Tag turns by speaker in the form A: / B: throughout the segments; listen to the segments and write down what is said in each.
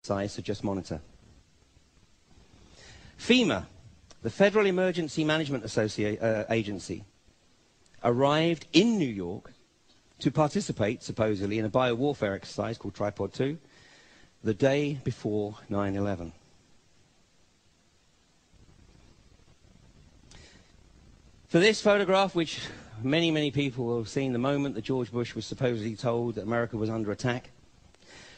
A: size to just monitor. FEMA, the Federal Emergency Management Agency, arrived in New York to participate, supposedly, in a biowarfare exercise called Tripod 2 the day before 9/11. For this photograph, which many, many people will have seen the moment that George Bush was supposedly told that America was under attack,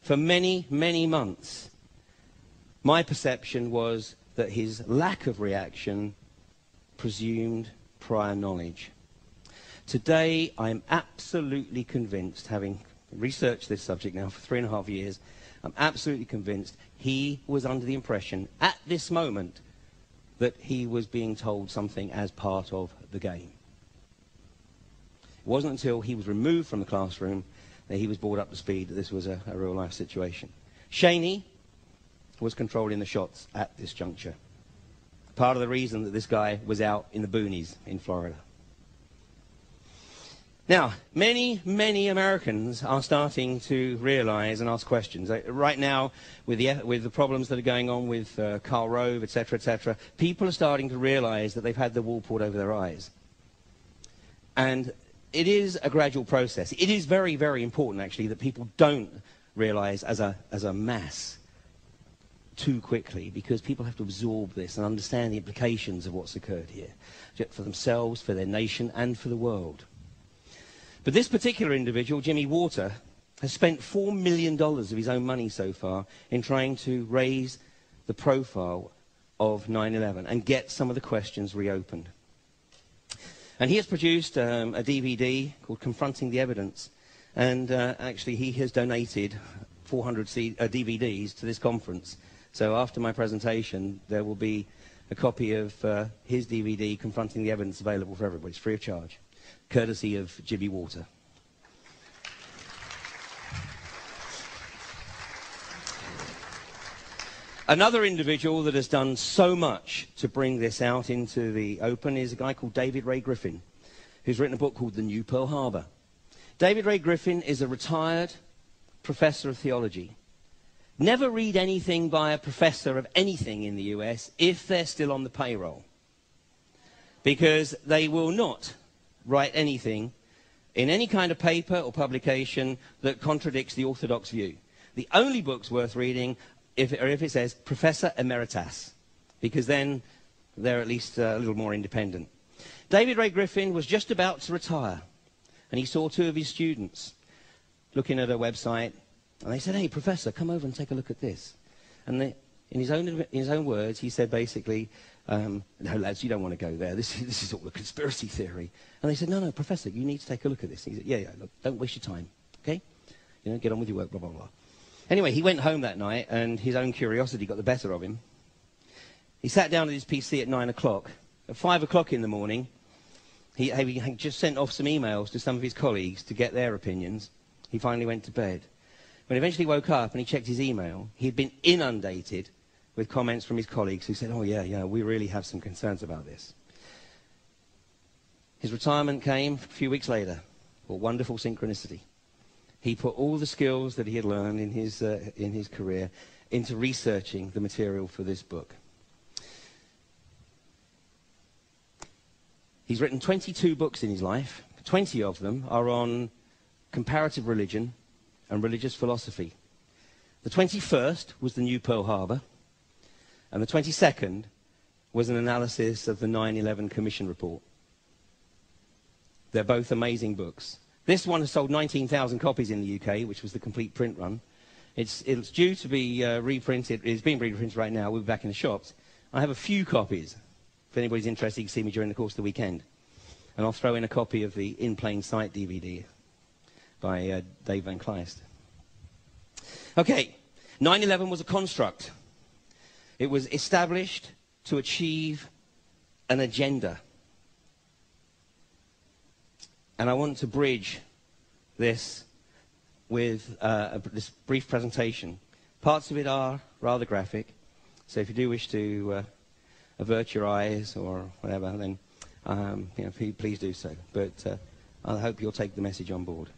A: for many, many months, my perception was that his lack of reaction presumed prior knowledge. Today, I'm absolutely convinced, having researched this subject now for 3.5 years, I'm absolutely convinced he was under the impression at this moment that he was being told something as part of the game. It wasn't until he was removed from the classroom that he was brought up to speed that this was a real-life situation. Cheney was controlling the shots at this juncture. Part of the reason that this guy was out in the boonies in Florida. Now, many, many Americans are starting to realize and ask questions. Right now, with the problems that are going on with Karl Rove, etc., people are starting to realize that they've had the wool pulled over their eyes. And it is a gradual process. It is very, very important, actually, that people don't realize as a mass too quickly, because people have to absorb this and understand the implications of what's occurred here, for themselves, for their nation, and for the world. But this particular individual, Jimmy Walter, has spent $4 million of his own money so far in trying to raise the profile of 9/11 and get some of the questions reopened. And he has produced a DVD called Confronting the Evidence. And actually, he has donated 400 DVDs to this conference. So after my presentation, there will be a copy of his DVD, Confronting the Evidence, available for everybody. It's free of charge, courtesy of Jimmy Walter. Another individual that has done so much to bring this out into the open is a guy called David Ray Griffin, who's written a book called The New Pearl Harbor. David Ray Griffin is a retired professor of theology. Never read anything by a professor of anything in the US if they're still on the payroll, because they will not write anything in any kind of paper or publication that contradicts the orthodox view. The only books worth reading if it says Professor Emeritus, because then they're at least a little more independent. David Ray Griffin was just about to retire, and he saw two of his students looking at a website, and they said, "Hey, Professor, come over and take a look at this." And in his own words, he said basically, "No, lads, you don't want to go there. This is all a conspiracy theory." And they said, "No, Professor, you need to take a look at this." And he said, "Yeah, look, don't waste your time, okay? Get on with your work, blah, blah, blah." Anyway, he went home that night, and his own curiosity got the better of him. He sat down at his PC at 9 o'clock. At 5 o'clock in the morning, he had just sent off some emails to some of his colleagues to get their opinions. He finally went to bed. When he eventually woke up and he checked his email, he'd been inundated with comments from his colleagues who said, "Oh, yeah, we really have some concerns about this." His retirement came a few weeks later. What wonderful synchronicity. He put all the skills that he had learned in his career into researching the material for this book. He's written 22 books in his life. 20 of them are on comparative religion and religious philosophy. The 21st was The New Pearl Harbor, and the 22nd was an analysis of the 9/11 Commission report. They're both amazing books. This one has sold 19,000 copies in the UK, which was the complete print run. It's due to be reprinted. It's being reprinted right now. We'll be back in the shops. I have a few copies. If anybody's interested, you can see me during the course of the weekend. And I'll throw in a copy of the In Plain Sight DVD by Dave Van Kleist. Okay, 9/11 was a construct. It was established to achieve an agenda. And I want to bridge this with this brief presentation. Parts of it are rather graphic, so if you do wish to avert your eyes or whatever, then please do so. But I hope you'll take the message on board.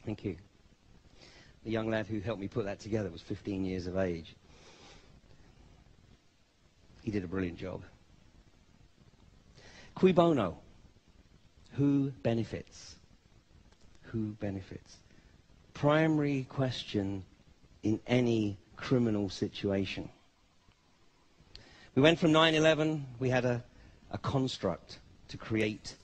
A: Thank you. The young lad who helped me put that together was 15 years of age. He did a brilliant job. Cui bono? Who benefits? Who benefits? Primary question in any criminal situation. We went from 9/11, we had a construct to create